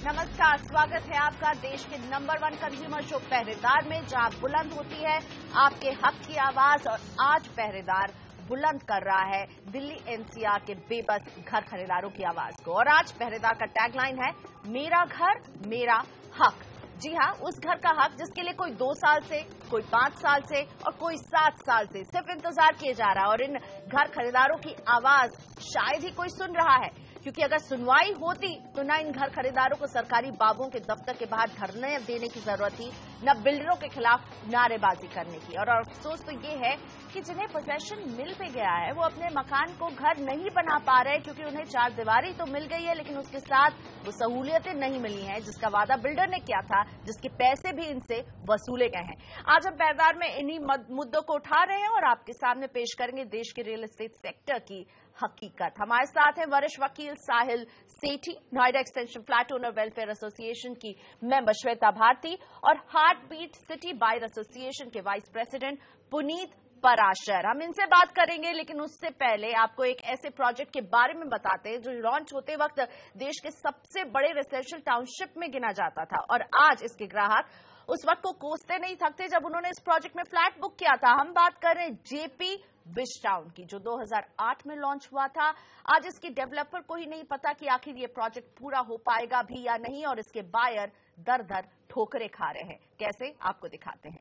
नमस्कार, स्वागत है आपका देश के नंबर 1 कंज्यूमर शो पहरेदार में, जहां बुलंद होती है आपके हक की आवाज। और आज पहरेदार बुलंद कर रहा है दिल्ली एनसीआर के बेबस घर खरीदारों की आवाज को। और आज पहरेदार का टैगलाइन है, मेरा घर मेरा हक। जी हां, उस घर का हक जिसके लिए कोई 2 साल से, कोई 5 साल से और कोई 7 साल से सिर्फ इंतजार किए जा रहा है। और इन घर खरीदारों की आवाज शायद ही कोई सुन रहा है, क्योंकि अगर सुनवाई होती तो न इन घर खरीदारों को सरकारी बाबुओं के दफ्तर के बाहर धरने देने की जरूरत थी, न बिल्डरों के खिलाफ नारेबाजी करने की। और अफसोस तो ये है कि जिन्हें पोजेशन मिल भी गया है वो अपने मकान को घर नहीं बना पा रहे, क्योंकि उन्हें चार दीवारी तो मिल गई है लेकिन उसके साथ वो सहूलियतें नहीं मिली हैं जिसका वादा बिल्डर ने किया था, जिसके पैसे भी इनसे वसूले गए हैं। आज हम पहरेदार में इन्हीं मुद्दों को उठा रहे हैं और आपके सामने पेश करेंगे देश के रियल एस्टेट सेक्टर की हकीकत। हमारे साथ हैं वरिष्ठ वकील Sahil Sethi, Noida extension flat owner welfare association की मेंबर श्वेता भारती और heart beat city buyer association के वाइस प्रेसिडेंट पुनीत पराशर। हम इनसे बात करेंगे, लेकिन उससे पहले आपको एक ऐसे प्रोजेक्ट के बारे में बताते हैं जो लॉन्च होते वक्त देश के सबसे बड़े रेसिडेंशियल टाउनशिप में गिना जाता था। और आज इसके ग्राहक उस वक्त को कोसते नहीं थकते जब उन्होंने इस प्रोजेक्ट में फ्लैट बुक किया था। हम बात कर रहे हैं जेपी विश टाउन की, जो 2008 में लॉन्च हुआ था। आज इसके डेवलपर को ही नहीं पता कि आखिर ये प्रोजेक्ट पूरा हो पाएगा भी या नहीं, और इसके बायर दर दर ठोकरे खा रहे हैं। कैसे, आपको दिखाते हैं।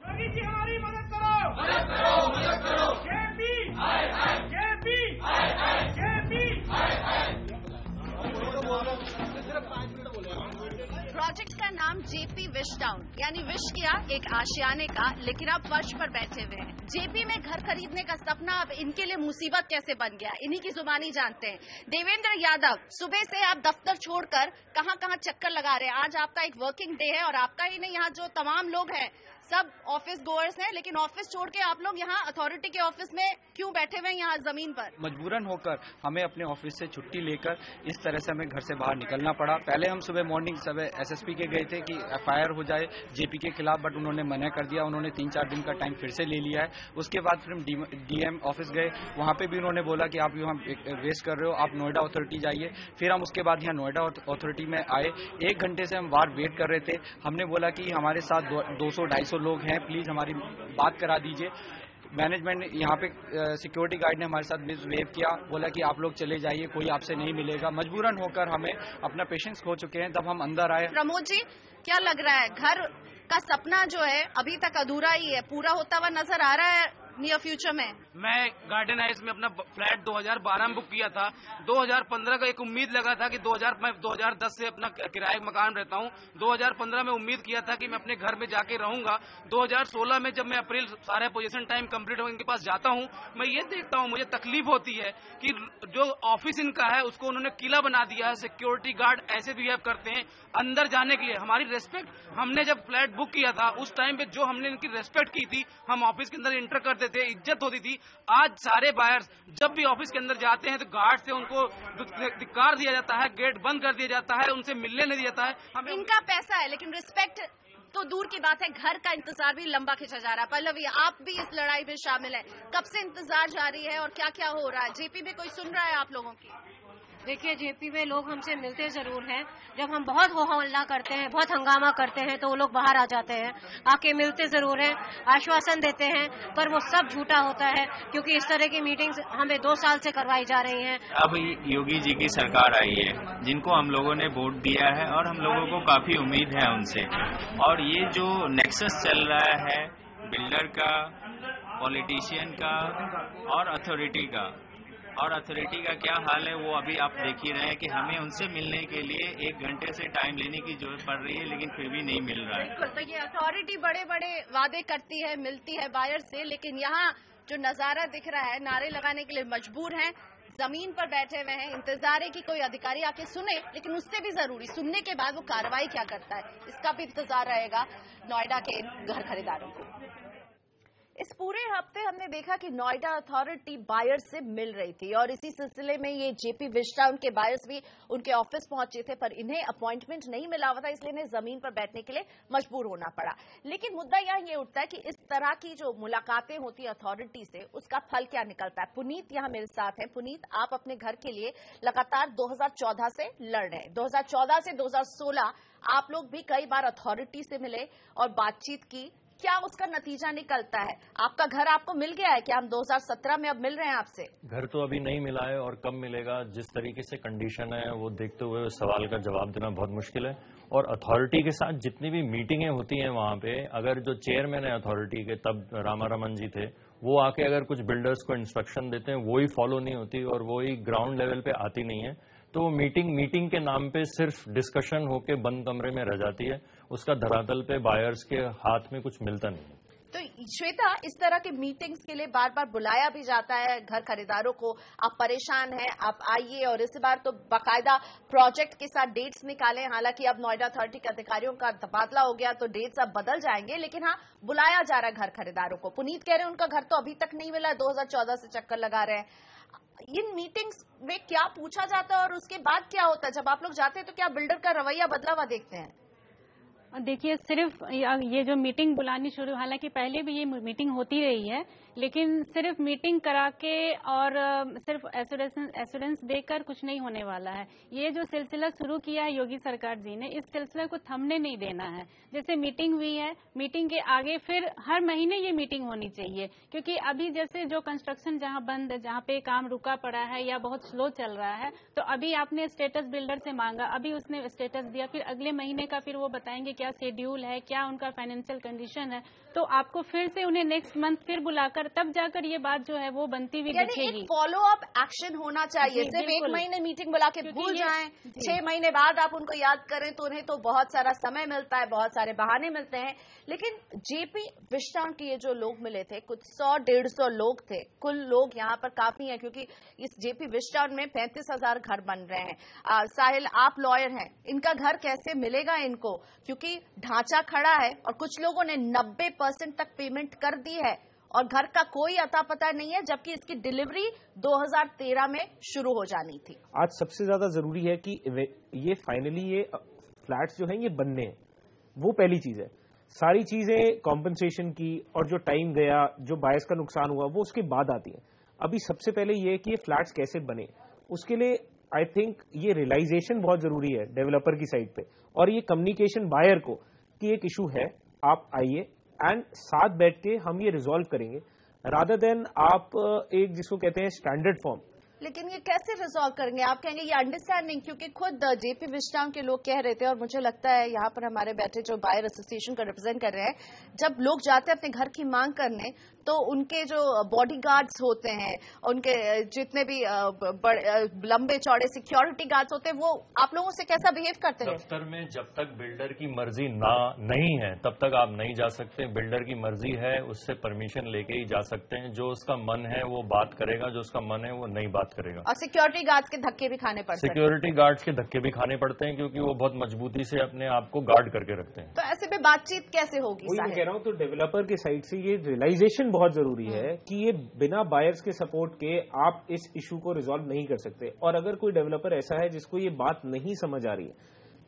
योगी जी हमारी मदद करो, मदद करो, मदद करो। JP JP JP. प्रोजेक्ट का नाम जेपी विश टाउन, यानी विश किया एक आशियाने का, लेकिन आप फर्श पर बैठे हुए हैं। जेपी में घर खरीदने का सपना अब इनके लिए मुसीबत कैसे बन गया, इन्हीं की जुबानी जानते हैं। देवेंद्र यादव, सुबह से आप दफ्तर छोड़कर कहां कहां चक्कर लगा रहे हैं। आज आपका एक वर्किंग डे है और आपका ही नहीं, यहाँ जो तमाम लोग हैं सब ऑफिस गोअर्स हैं, लेकिन ऑफिस छोड़ के आप लोग यहाँ अथॉरिटी के ऑफिस में क्यों बैठे हुए हैं, यहाँ जमीन पर? मजबूरन होकर हमें अपने ऑफिस से छुट्टी लेकर इस तरह से हमें घर से बाहर निकलना पड़ा। पहले हम सुबह मॉर्निंग सुबह एसएसपी के गए थे कि एफआईआर हो जाए जेपी के खिलाफ, बट उन्होंने मना कर दिया। उन्होंने 3-4 दिन का टाइम फिर से ले लिया है। उसके बाद फिर हम डीएम ऑफिस गए, वहां पे भी उन्होंने बोला कि आप यहाँ वेस्ट कर रहे हो, आप नोएडा अथॉरिटी जाइए। फिर हम उसके बाद यहाँ नोएडा अथॉरिटी में आए। 1 घंटे से हम बाहर वेट कर रहे थे। हमने बोला कि हमारे साथ 200-250 लोग हैं, प्लीज हमारी बात करा दीजिए। मैनेजमेंट यहाँ पे सिक्योरिटी गार्ड ने हमारे साथ मिसबिहेव किया, बोला कि आप लोग चले जाइए, कोई आपसे नहीं मिलेगा। मजबूरन होकर हमें अपना पेशेंस खो चुके हैं। तब हम अंदर आए। प्रमोद जी, क्या लग रहा है, घर का सपना जो है अभी तक अधूरा ही है, पूरा होता हुआ नजर आ रहा है नियर फ्यूचर में? मैं गार्डन हाइट्स में अपना फ्लैट 2012 में बुक किया था। 2015 का एक उम्मीद लगा था कि मैं 2010 से अपना किराए मकान रहता हूँ। 2015 में उम्मीद किया था कि मैं अपने घर में जाके रहूंगा। 2016 में जब मैं अप्रैल सारे पोजीशन टाइम कंप्लीट हो इनके पास जाता हूँ, मैं ये देखता हूँ, मुझे तकलीफ होती है कि जो ऑफिस इनका है उसको उन्होंने किला बना दिया है। सिक्योरिटी गार्ड ऐसे बिहेव करते हैं अंदर जाने के लिए। हमारी रेस्पेक्ट, हमने जब फ्लैट बुक किया था उस टाइम पे जो हमने इनकी रेस्पेक्ट की थी, हम ऑफिस के अंदर इंटर करते थे, इज्जत होती थी। आज सारे बायर्स जब भी ऑफिस के अंदर जाते हैं तो गार्ड से उनको धिक्कार दिया जाता है, गेट बंद कर दिया जाता है, उनसे मिलने नहीं दिया जाता है। इनका पैसा है, लेकिन रिस्पेक्ट तो दूर की बात है, घर का इंतजार भी लंबा खिंचा जा रहा है। पल्लवी, आप भी इस लड़ाई में शामिल है, कब से इंतजार जारी है और क्या क्या हो रहा है? जेपी में कोई सुन रहा है आप लोगों की? देखिए, जेपी में लोग हमसे मिलते जरूर हैं। जब हम बहुत हो हल्ला करते हैं, बहुत हंगामा करते हैं, तो वो लोग बाहर आ जाते हैं, आके मिलते जरूर हैं, आश्वासन देते हैं, पर वो सब झूठा होता है, क्योंकि इस तरह की मीटिंग्स हमें 2 साल से करवाई जा रही हैं। अब योगी जी की सरकार आई है, जिनको हम लोगों ने वोट दिया है और हम लोगों को काफी उम्मीद है उनसे। और ये जो नेक्सस चल रहा है बिल्डर का, पॉलिटिशियन का और अथॉरिटी का क्या हाल है, वो अभी आप देख ही रहे हैं कि हमें उनसे मिलने के लिए 1 घंटे से टाइम लेने की जरूरत पड़ रही है, लेकिन फिर भी नहीं मिल रहा है। बिल्कुल, तो ये अथॉरिटी बड़े बड़े वादे करती है, मिलती है बायर से, लेकिन यहाँ जो नजारा दिख रहा है, नारे लगाने के लिए मजबूर हैं, जमीन पर बैठे हुए हैं, इंतजार है कि कोई अधिकारी आके सुने, लेकिन उससे भी जरूरी सुनने के बाद वो कार्रवाई क्या करता है, इसका भी इंतजार रहेगा नोएडा के घर खरीदारों को। इस पूरे हफ्ते हमने देखा कि नोएडा अथॉरिटी बायर्स से मिल रही थी और इसी सिलसिले में ये जेपी विस्टाडन के बायर्स भी उनके ऑफिस पहुंचे थे, पर इन्हें अपॉइंटमेंट नहीं मिला हुआ था, इसलिए इन्हें जमीन पर बैठने के लिए मजबूर होना पड़ा। लेकिन मुद्दा यहाँ ये उठता है कि इस तरह की जो मुलाकातें होती है अथॉरिटी से, उसका फल क्या निकलता है। पुनीत यहाँ मेरे साथ हैं। पुनीत, आप अपने घर के लिए लगातार 2014 से लड़ रहे हैं। 2014 से 2016 आप लोग भी कई बार अथॉरिटी से मिले और बातचीत की, क्या उसका नतीजा निकलता है? आपका घर आपको मिल गया है? क्या हम 2017 में अब मिल रहे हैं आपसे? घर तो अभी नहीं मिला है और कब मिलेगा, जिस तरीके से कंडीशन है वो देखते हुए सवाल का जवाब देना बहुत मुश्किल है। और अथॉरिटी के साथ जितनी भी मीटिंगें होती हैं वहां पे, अगर जो चेयरमैन है अथॉरिटी के, तब रामारमन जी थे, वो आके अगर कुछ बिल्डर्स को इंस्ट्रक्शन देते हैं, वो ही फॉलो नहीं होती और वो ही ग्राउंड लेवल पे आती नहीं है, तो वो मीटिंग के नाम पे सिर्फ डिस्कशन होके बंद कमरे में रह जाती है। उसका धरातल पे बायर्स के हाथ में कुछ मिलता नहीं है। तो श्वेता, इस तरह के मीटिंग्स के लिए बार बार बुलाया भी जाता है घर खरीदारों को, आप परेशान हैं, आप आइए, और इस बार तो बाकायदा प्रोजेक्ट के साथ डेट्स निकाले। हालांकि अब नोएडा अथॉरिटी के अधिकारियों का तबादला हो गया तो डेट्स अब बदल जाएंगे, लेकिन हाँ, बुलाया जा रहा है घर खरीदारों को। पुनीत कह रहे हैं उनका घर तो अभी तक नहीं मिला, 2014 से चक्कर लगा रहे हैं। इन मीटिंग्स में क्या पूछा जाता है और उसके बाद क्या होता है? जब आप लोग जाते हैं तो क्या बिल्डर का रवैया बदला हुआ देखते हैं? देखिए, सिर्फ ये जो मीटिंग बुलानी शुरू, हालांकि पहले भी ये मीटिंग होती रही है, लेकिन सिर्फ मीटिंग करा के और सिर्फ एश्योरेंस देकर कुछ नहीं होने वाला है। ये जो सिलसिला शुरू किया है योगी सरकार जी ने, इस सिलसिले को थमने नहीं देना है। जैसे मीटिंग हुई है, मीटिंग के आगे फिर हर महीने ये मीटिंग होनी चाहिए, क्योंकि अभी जैसे जो कंस्ट्रक्शन जहां बंद, जहां पे काम रुका पड़ा है या बहुत स्लो चल रहा है, तो अभी आपने स्टेटस बिल्डर से मांगा, अभी उसने स्टेटस दिया, फिर अगले महीने का फिर वो बताएंगे क्या शेड्यूल है, क्या उनका फाइनेंशियल कंडीशन है, तो आपको फिर से उन्हें नेक्स्ट मंथ फिर बुलाकर तब जाकर ये बात जो है वो बनती हुई दिखेगी। फॉलो अप एक्शन होना चाहिए। सिर्फ एक महीने मीटिंग बुला के भूल जाएं, 6 महीने बाद आप उनको याद करें तो उन्हें तो बहुत सारा समय मिलता है, बहुत सारे बहाने मिलते हैं। लेकिन जेपी विस्टाडन के ये जो लोग मिले थे, कुछ 100-150 लोग थे, कुल लोग यहाँ पर काफी हैं, क्योंकि इस जेपी विस्टाडन में 35,000 घर बन रहे हैं। साहिल, आप लॉयर हैं, इनका घर कैसे मिलेगा इनको? क्योंकि ढांचा खड़ा है और कुछ लोगों ने 90% तक पेमेंट कर दी है और घर का कोई अता पता नहीं है, जबकि इसकी डिलीवरी 2013 में शुरू हो जानी थी। आज सबसे ज्यादा जरूरी है कि ये फाइनली ये फ्लैट्स जो हैं ये बनने हैं, वो पहली चीज है। सारी चीजें कॉम्पनसेशन की और जो टाइम गया, जो बायर्स का नुकसान हुआ, वो उसके बाद आती है। अभी सबसे पहले ये है कि ये फ्लैट्स कैसे बने, उसके लिए आई थिंक ये रियलाइजेशन बहुत जरूरी है डेवलपर की साइड पे, और ये कम्युनिकेशन बायर को कि एक इशू है, आप आइए एंड साथ बैठ के हम ये रिजॉल्व करेंगे, रादर देन आप एक जिसको कहते हैं स्टैंडर्ड फॉर्म। लेकिन ये कैसे रिजॉल्व करेंगे? आप कहेंगे ये अंडरस्टैंडिंग, क्योंकि खुद जेपी विस्टाडन के लोग कह रहे थे, और मुझे लगता है यहाँ पर हमारे बैठे जो बायर एसोसिएशन का रिप्रेजेंट कर रहे हैं, जब लोग जाते हैं अपने घर की मांग करने, तो उनके जो बॉडीगार्ड्स होते हैं, उनके जितने भी लंबे चौड़े सिक्योरिटी गार्ड्स होते हैं, वो आप लोगों से कैसा बिहेव करते हैं? दफ्तर में जब तक बिल्डर की मर्जी नहीं है तब तक आप नहीं जा सकते। बिल्डर की मर्जी है, उससे परमिशन लेके ही जा सकते हैं। जो उसका मन है वो बात करेगा, जो उसका मन है वो नहीं बात करेगा। और सिक्योरिटी गार्ड्स के धक्के भी खाने पड़ते हैं। सिक्योरिटी गार्ड्स के धक्के भी खाने पड़ते हैं, क्योंकि वो बहुत मजबूती से अपने आप को गार्ड करके रखते हैं। तो ऐसे में बातचीत कैसे होगी? मैं कह रहा हूं, तो डेवलपर की साइड से ये रियलाइजेशन बहुत जरूरी है कि ये बिना बायर्स के सपोर्ट के आप इस इशू को रिजॉल्व नहीं कर सकते। और अगर कोई डेवलपर ऐसा है जिसको ये बात नहीं समझ आ रही है,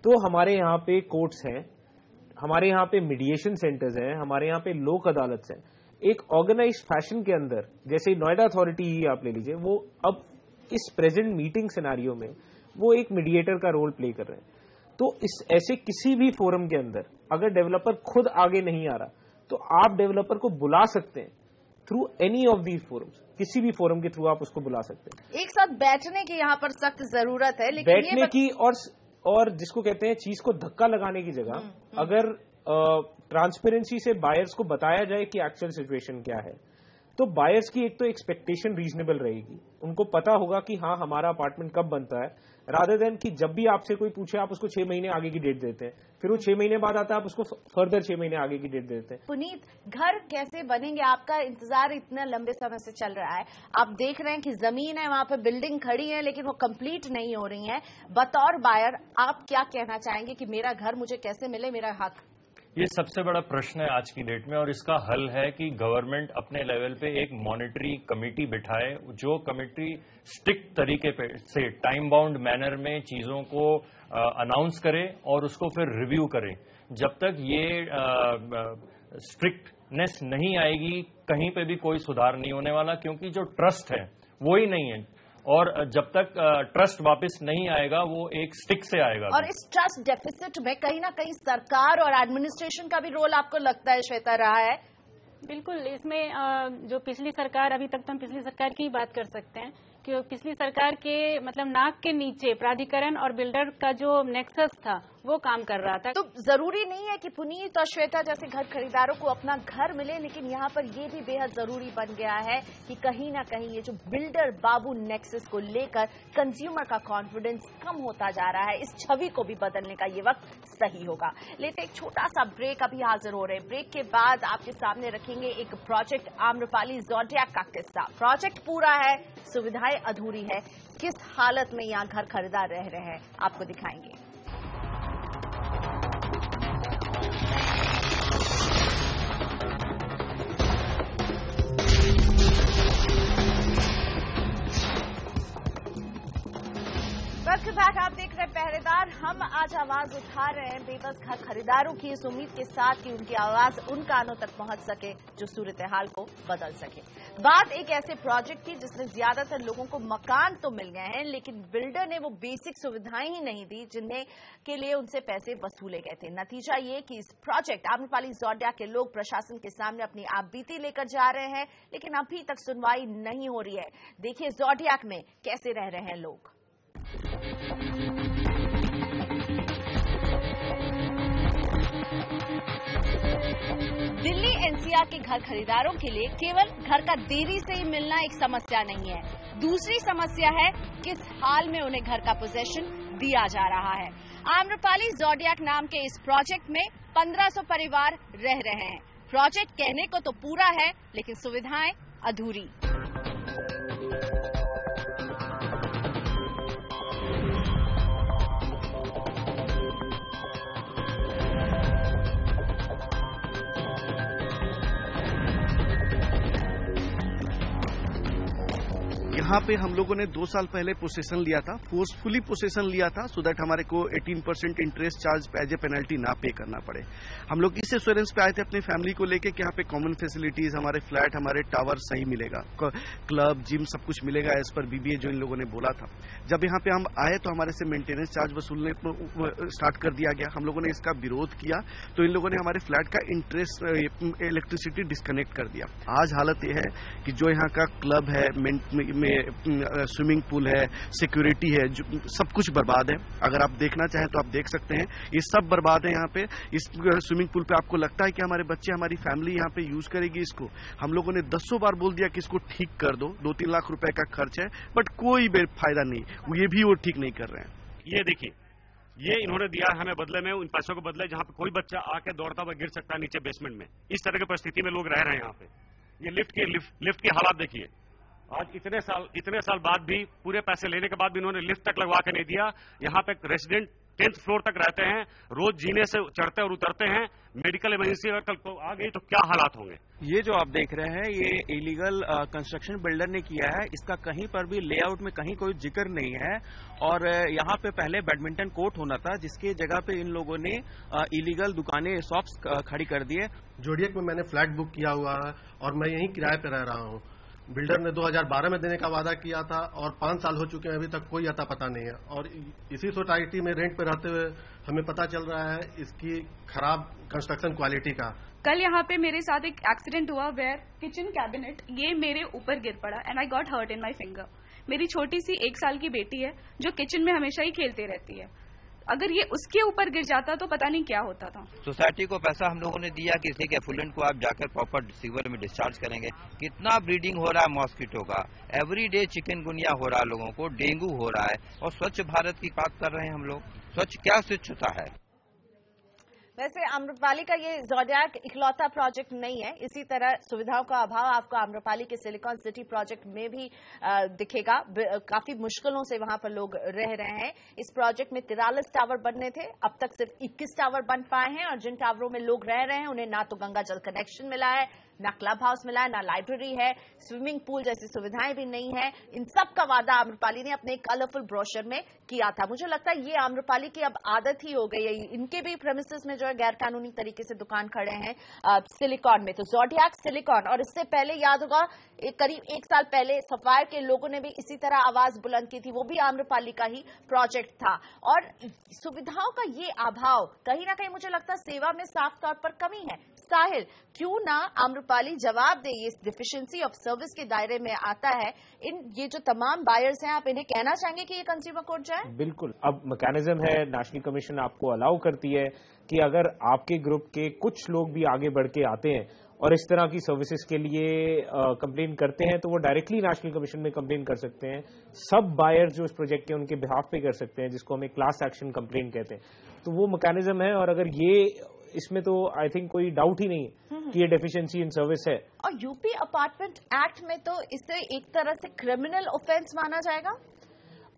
तो हमारे यहाँ पे कोर्ट्स हैं, हमारे यहाँ पे मीडिएशन सेंटर्स हैं, हमारे यहाँ पे लोक अदालत हैं। एक ऑर्गेनाइज्ड फैशन के अंदर, जैसे नोएडा अथॉरिटी ही आप ले लीजिए, वो अब इस प्रेजेंट मीटिंग सिनारियो में वो एक मीडिएटर का रोल प्ले कर रहे हैं। तो इस ऐसे किसी भी फोरम के अंदर अगर डेवलपर खुद आगे नहीं आ रहा, तो आप डेवलपर को बुला सकते हैं through any of these forums, किसी भी फोरम के थ्रू आप उसको बुला सकते हैं। एक साथ बैठने की यहाँ पर सख्त जरूरत है, लेकिन बैठने की और जिसको कहते हैं चीज को धक्का लगाने की जगह अगर ट्रांसपेरेंसी से बायर्स को बताया जाए कि एक्चुअल सिचुएशन क्या है, तो बायर्स की एक तो एक्सपेक्टेशन रीजनेबल रहेगी, उनको पता होगा कि हाँ हमारा अपार्टमेंट कब बनता है, रादर देन कि जब भी आपसे कोई पूछे आप उसको 6 महीने आगे की डेट देते हैं, फिर वो 6 महीने बाद आता है आप उसको फर्दर 6 महीने आगे की डेट देते हैं। पुनीत, घर कैसे बनेंगे? आपका इंतजार इतना लंबे समय से चल रहा है, आप देख रहे हैं कि जमीन है, वहां पर बिल्डिंग खड़ी है, लेकिन वो कंप्लीट नहीं हो रही है। बतौर बायर आप क्या कहना चाहेंगे कि मेरा घर मुझे कैसे मिले, मेरा हक? ये सबसे बड़ा प्रश्न है आज की डेट में, और इसका हल है कि गवर्नमेंट अपने लेवल पे एक मॉनिटरी कमेटी बिठाए, जो कमेटी स्ट्रिक्ट तरीके से टाइम बाउंड मैनर में चीजों को अनाउंस करे और उसको फिर रिव्यू करे। जब तक ये स्ट्रिक्टनेस नहीं आएगी कहीं पे भी कोई सुधार नहीं होने वाला, क्योंकि जो ट्रस्ट है वो ही नहीं है, और जब तक ट्रस्ट वापस नहीं आएगा वो एक स्टिक से आएगा। और इस ट्रस्ट डेफिसिट में कहीं ना कहीं सरकार और एडमिनिस्ट्रेशन का भी रोल आपको लगता है श्वेता रहा है? बिल्कुल, इसमें जो पिछली सरकार, अभी तक तो हम पिछली सरकार की ही बात कर सकते हैं कि पिछली सरकार के मतलब नाक के नीचे प्राधिकरण और बिल्डर का जो नेक्सस था वो काम कर रहा था। तो जरूरी नहीं है कि पुनीत और श्वेता जैसे घर खरीदारों को अपना घर मिले, लेकिन यहाँ पर ये भी बेहद जरूरी बन गया है कि कहीं ना कहीं ये जो बिल्डर बाबू नेक्सस को लेकर कंज्यूमर का कॉन्फिडेंस कम होता जा रहा है, इस छवि को भी बदलने का ये वक्त सही होगा। लेते एक छोटा सा ब्रेक, अभी हाजिर हो रहे हैं। ब्रेक के बाद आपके सामने रखेंगे एक प्रोजेक्ट आम्रपाली ज़ोडियाक का किस्सा। प्रोजेक्ट पूरा है, सुविधाएं अधूरी है, किस हालत में यहाँ घर खरीदार रह रहे हैं आपको दिखाएंगे। वेलकम बैक, आप देख रहे हैं पहरेदार। हम आज आवाज उठा रहे हैं बेबस घर खरीदारों की, इस उम्मीद के साथ कि उनकी आवाज उन कानों तक पहुंच सके जो सूरत हाल को बदल सके। बात एक ऐसे प्रोजेक्ट की जिसमें ज्यादातर लोगों को मकान तो मिल गए हैं, लेकिन बिल्डर ने वो बेसिक सुविधाएं ही नहीं दी जिन्हें के लिए उनसे पैसे वसूले गए थे। नतीजा ये कि इस प्रोजेक्ट आम्रपाली ज़ोडियाक के लोग प्रशासन के सामने अपनी आपबीती लेकर जा रहे हैं, लेकिन अभी तक सुनवाई नहीं हो रही है। देखिए ज़ोडियाक में कैसे रह रहे हैं लोग। दिल्ली एनसीआर के घर खरीदारों के लिए केवल घर का देरी से ही मिलना एक समस्या नहीं है, दूसरी समस्या है किस हाल में उन्हें घर का पोजेशन दिया जा रहा है। आम्रपाली ज़ोडियाक नाम के इस प्रोजेक्ट में 1500 परिवार रह रहे हैं। प्रोजेक्ट कहने को तो पूरा है, लेकिन सुविधाएं अधूरी। यहाँ पे हम लोगों ने 2 साल पहले पोसेशन लिया था, फोर्सफुली पोसेशन लिया था, सो दैट हमारे को 18% interest charge as a penalty ना पे करना पड़े। हम लोग इस एश्योरेंस पे आए थे अपनी फैमिली को लेके कि यहाँ पे कॉमन फैसिलिटीज, हमारे फ्लैट, हमारे टावर सही मिलेगा, क्लब, जिम सब कुछ मिलेगा एज पर बीबीए जो इन लोगों ने बोला था। जब यहाँ पे हम आए तो हमारे से मेंटेनेंस चार्ज वसूलने स्टार्ट कर दिया गया। हम लोगों ने इसका विरोध किया तो इन लोगों ने हमारे फ्लैट का इंटरेस्ट इलेक्ट्रिसिटी डिस्कनेक्ट कर दिया। आज हालत यह है कि जो यहाँ का क्लब है, स्विमिंग पूल है, सिक्योरिटी है, सब कुछ बर्बाद है। अगर आप देखना चाहें तो आप देख सकते हैं, ये सब बर्बाद है। यहाँ पे इस स्विमिंग पूल पे आपको लगता है कि हमारे बच्चे, हमारी फैमिली यहाँ पे यूज करेगी इसको। हम लोगों ने 100 बार बोल दिया कि इसको ठीक कर दो, 2-3 लाख रुपए का खर्च है, बट कोई फायदा नहीं, ये भी वो ठीक नहीं कर रहे हैं। ये देखिए, ये इन्होंने दिया हमें बदले में, उन पैसों को बदले जहाँ पे कोई बच्चा आके दौड़ता हुआ गिर सकता है नीचे बेसमेंट में। इस तरह की परिस्थिति में लोग रह रहे हैं यहाँ पे। ये लिफ्ट के हालात देखिए। आज इतने साल बाद भी, पूरे पैसे लेने के बाद भी इन्होंने लिफ्ट तक लगवा के नहीं दिया। यहाँ पे रेजिडेंट 10th फ्लोर तक रहते हैं, रोज जीने से चढ़ते और उतरते हैं। मेडिकल इमरजेंसी अगर कल को आ गई तो क्या हालात होंगे। ये जो आप देख रहे हैं, ये इलीगल कंस्ट्रक्शन बिल्डर ने किया है। इसका कहीं पर भी लेआउट में कहीं कोई जिक्र नहीं है। और यहाँ पे पहले बैडमिंटन कोर्ट होना था, जिसकी जगह पे इन लोगों ने इलीगल दुकानें, शॉप्स खड़ी कर दिए। ज़ोडियाक में मैंने फ्लैट बुक किया हुआ है और मैं यहीं किराए पे रह रहा हूँ। बिल्डर ने 2012 में देने का वादा किया था और 5 साल हो चुके हैं, अभी तक कोई अता पता नहीं है। और इसी सोसाइटी में रेंट पे रहते हुए हमें पता चल रहा है इसकी खराब कंस्ट्रक्शन क्वालिटी का। कल यहाँ पे मेरे साथ एक एक्सीडेंट हुआ वेयर किचन कैबिनेट ये मेरे ऊपर गिर पड़ा and I got hurt in my finger. मेरी छोटी सी 1 साल की बेटी है जो किचन में हमेशा ही खेलती रहती है। अगर ये उसके ऊपर गिर जाता तो पता नहीं क्या होता था। सोसाइटी को पैसा हम लोगों ने दिया कि इसके एफुलेंट को आप जाकर प्रॉपर सीवर में डिस्चार्ज करेंगे। कितना ब्रीडिंग हो रहा है मॉस्किटो का, एवरीडे चिकनगुनिया हो रहा है, लोगों को डेंगू हो रहा है। और स्वच्छ भारत की बात कर रहे हैं हम लोग, स्वच्छ क्या स्वच्छ होता है। वैसे आम्रपाली का ये ज़ोडियाक इकलौता प्रोजेक्ट नहीं है। इसी तरह सुविधाओं का अभाव आपको आम्रपाली के सिलिकॉन सिटी प्रोजेक्ट में भी दिखेगा। काफी मुश्किलों से वहां पर लोग रह रहे हैं। इस प्रोजेक्ट में 43 टावर बनने थे, अब तक सिर्फ 21 टावर बन पाए हैं और जिन टावरों में लोग रह रहे हैं उन्हें ना तो गंगा जल कनेक्शन मिला है, ना क्लब हाउस मिला है, ना लाइब्रेरी है, स्विमिंग पूल जैसी सुविधाएं भी नहीं है। इन सब का वादा आम्रपाली ने अपने कलरफुल ब्रोशर में किया था। मुझे लगता है ये आम्रपाली की अब आदत ही हो गई है। इनके भी प्रेमिसेस में जो है गैर कानूनी तरीके से दुकान खड़े हैं सिलिकॉन में। तो ज़ोडियाक सिलिकॉन, और इससे पहले याद होगा करीब 1 साल पहले सफायर के लोगों ने भी इसी तरह आवाज बुलंद की थी, वो भी आम्रपाली का ही प्रोजेक्ट था। और सुविधाओं का ये अभाव कहीं ना कहीं मुझे लगता है सेवा में साफ तौर पर कमी है। साहिल, क्यों ना आम्रपाली जवाब दे, ये डिफिशिएंसी ऑफ सर्विस के दायरे में आता है। ये जो तमाम बायर्स हैं, आप इन्हें कहना चाहेंगे कि ये कंज्यूमर कोर्ट जाए? बिल्कुल, अब मैकेनिज्म है, नेशनल कमीशन आपको अलाउ करती है कि अगर आपके ग्रुप के कुछ लोग भी आगे बढ़ के आते हैं और इस तरह की सर्विसेज के लिए कंप्लेन करते हैं तो वो डायरेक्टली नेशनल कमीशन में कंप्लेन कर सकते हैं। सब बायर जो इस प्रोजेक्ट के उनके बिहाफ पे कर सकते हैं, जिसको हमें क्लास एक्शन कंप्लेन कहते हैं। तो वो मैकेनिज्म है और अगर ये इसमें तो आई थिंक कोई डाउट ही नहीं है कि ये डेफिशिएंसी इन सर्विस है। और यूपी अपार्टमेंट एक्ट में तो इसे एक तरह से क्रिमिनल ऑफेंस माना जाएगा।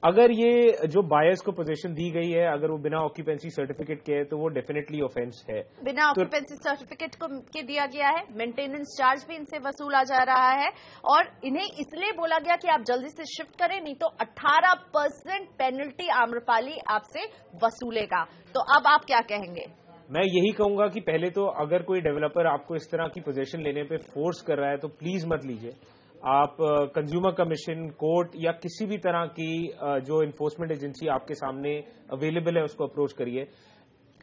अगर ये जो बायर्स को पोजीशन दी गई है, अगर वो बिना ऑक्यूपेंसी सर्टिफिकेट के है तो वो डेफिनेटली ऑफेंस है। बिना ऑक्यूपेंसी सर्टिफिकेट को के दिया गया है, मेंटेनेंस चार्ज भी इनसे वसूला जा रहा है और इन्हें इसलिए बोला गया कि आप जल्दी से शिफ्ट करें, नहीं तो 18% पेनल्टी आम्रपाली आपसे वसूलेगा। तो अब आप क्या कहेंगे? मैं यही कहूंगा कि पहले तो अगर कोई डेवलपर आपको इस तरह की पोजीशन लेने पे फोर्स कर रहा है तो प्लीज मत लीजिए। आप कंज्यूमर कमीशन, कोर्ट या किसी भी तरह की जो इन्फोर्समेंट एजेंसी आपके सामने अवेलेबल है उसको अप्रोच करिए।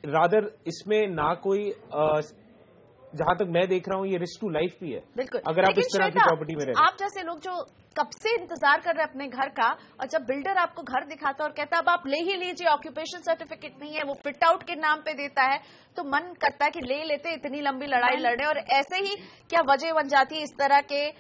रादर इसमें ना कोई जहां तक मैं देख रहा हूं ये रिस्क टू लाइफ भी है। बिल्कुल, अगर आप इस तरह की प्रॉपर्टी में रहते हैं। आप जैसे लोग जो कब से इंतजार कर रहे हैं अपने घर का, और जब बिल्डर आपको घर दिखाता है और कहता है अब आप ले ही लीजिए, ऑक्यूपेशन सर्टिफिकेट नहीं है, वो फिट आउट के नाम पे देता है, तो मन करता है कि ले लेते, इतनी लंबी लड़ाई लड़े। और ऐसे ही क्या वजह बन जाती है इस तरह के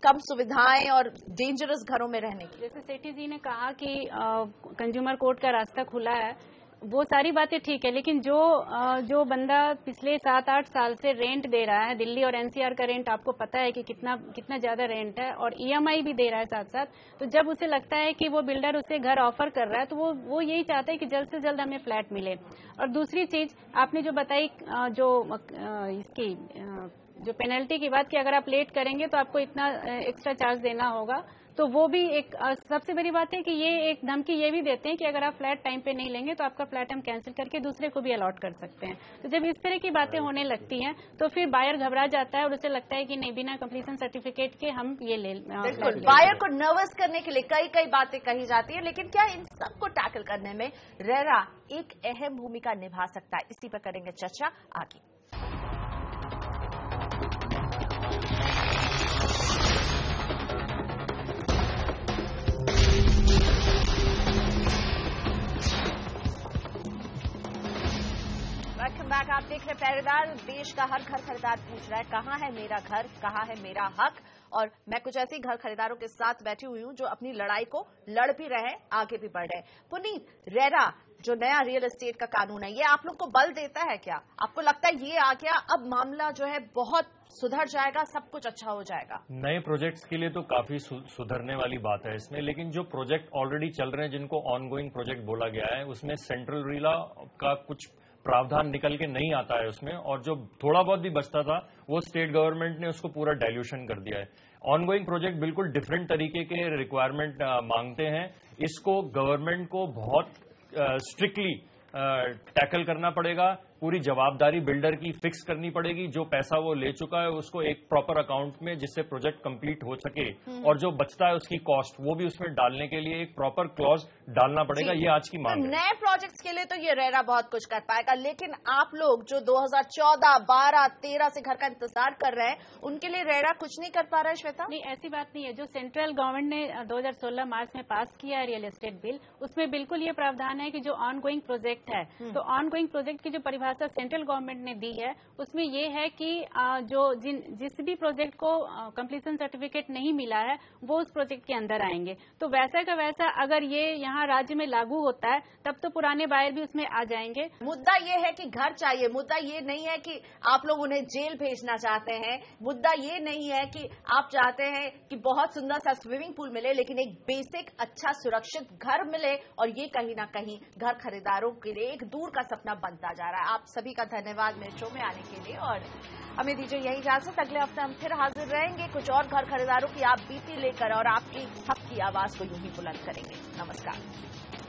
कम सुविधाएं और डेंजरस घरों में रहने की। जैसे सेठी जी ने कहा कि कंज्यूमर कोर्ट का रास्ता खुला है, वो सारी बातें ठीक है, लेकिन जो बंदा पिछले 7-8 साल से रेंट दे रहा है, दिल्ली और एनसीआर का रेंट आपको पता है कि कितना ज्यादा रेंट है, और ईएमआई भी दे रहा है साथ साथ, तो जब उसे लगता है कि वो बिल्डर उसे घर ऑफर कर रहा है तो वो यही चाहता है कि जल्द से जल्द हमें फ्लैट मिले। और दूसरी चीज आपने जो बताई, जो पेनल्टी की बात की, अगर आप लेट करेंगे तो आपको इतना एक्स्ट्रा चार्ज देना होगा, तो वो भी एक सबसे बड़ी बात है कि ये एक धमकी ये भी देते हैं कि अगर आप फ्लैट टाइम पे नहीं लेंगे तो आपका फ्लैट हम कैंसिल करके दूसरे को भी अलॉट कर सकते हैं। तो जब इस तरह की बातें होने लगती हैं तो फिर बायर घबरा जाता है और उसे लगता है कि नहीं, बिना कंप्लीशन सर्टिफिकेट के हम ये ले। बिल्कुल, बायर को नर्वस करने के लिए कई बातें कही जाती है, लेकिन क्या इन सबको टैकल करने में रेरा एक अहम भूमिका निभा सकता है? इसी पर करेंगे चर्चा आगे। Welcome back. आप देख रहे पहरेदार। देश का हर घर खरीदार पूछ रहा है कहाँ है मेरा घर, कहाँ है मेरा हक। और मैं कुछ ऐसे ही घर खरीदारों के साथ बैठी हुई हूँ जो अपनी लड़ाई को लड़ भी रहे, आगे भी बढ़ रहे। पुनीत, रेरा जो नया रियल एस्टेट का कानून है, ये आप लोग को बल देता है क्या? आपको लगता है ये आ गया, अब मामला जो है बहुत सुधर जाएगा, सब कुछ अच्छा हो जाएगा? नए प्रोजेक्ट्स के लिए तो काफी सुधरने वाली बात है इसमें, लेकिन जो प्रोजेक्ट ऑलरेडी चल रहे हैं, जिनको ऑनगोइंग प्रोजेक्ट बोला गया है, उसमें सेंट्रल रीला का कुछ प्रावधान निकल के नहीं आता है उसमें, और जो थोड़ा बहुत भी बचता था वो स्टेट गवर्नमेंट ने उसको पूरा डाइल्यूशन कर दिया है। ऑनगोइंग प्रोजेक्ट बिल्कुल डिफरेंट तरीके के रिक्वायरमेंट मांगते हैं। इसको गवर्नमेंट को बहुत स्ट्रिक्टली टैकल करना पड़ेगा। पूरी जवाबदारी बिल्डर की फिक्स करनी पड़ेगी। जो पैसा वो ले चुका है उसको एक प्रॉपर अकाउंट में, जिससे प्रोजेक्ट कंप्लीट हो सके, और जो बचता है उसकी कॉस्ट वो भी उसमें डालने के लिए एक प्रॉपर क्लॉज डालना पड़ेगा। ये आज की मांग है। नए प्रोजेक्ट्स के लिए तो ये रेरा बहुत कुछ कर पाएगा, लेकिन आप लोग जो 2014, 12, 13 से घर का इंतजार कर रहे हैं, उनके लिए रेरा कुछ नहीं कर पा रहा है। श्वेता, नहीं, ऐसी बात नहीं है। जो सेंट्रल गवर्नमेंट ने 2016 मार्च में पास किया है रियल एस्टेट बिल, उसमें बिल्कुल ये प्रावधान है कि जो ऑन गोइंग प्रोजेक्ट है, तो ऑन गोइंग प्रोजेक्ट की जो परिभाषा रास्ता सेंट्रल गवर्नमेंट ने दी है उसमें ये है कि जिस भी प्रोजेक्ट को कंप्लीशन सर्टिफिकेट नहीं मिला है वो उस प्रोजेक्ट के अंदर आएंगे। तो वैसा का वैसा अगर ये यहाँ राज्य में लागू होता है तब तो पुराने बायर भी उसमें आ जाएंगे। मुद्दा ये है कि घर चाहिए, मुद्दा ये नहीं है कि आप लोग उन्हें जेल भेजना चाहते हैं, मुद्दा ये नहीं है कि आप चाहते हैं कि बहुत सुंदर सा स्विमिंग पूल मिले, लेकिन एक बेसिक अच्छा सुरक्षित घर मिले। और ये कहीं ना कहीं घर खरीदारों के लिए एक दूर का सपना बनता जा रहा है। आप सभी का धन्यवाद मेरे शो में आने के लिए और हमें दीजिए यही इजाजत। अगले हफ्ते हम फिर हाजिर रहेंगे कुछ और घर खरीदारों की आप बीती लेकर और आपकी हक की आवाज को यूं ही बुलंद करेंगे। नमस्कार।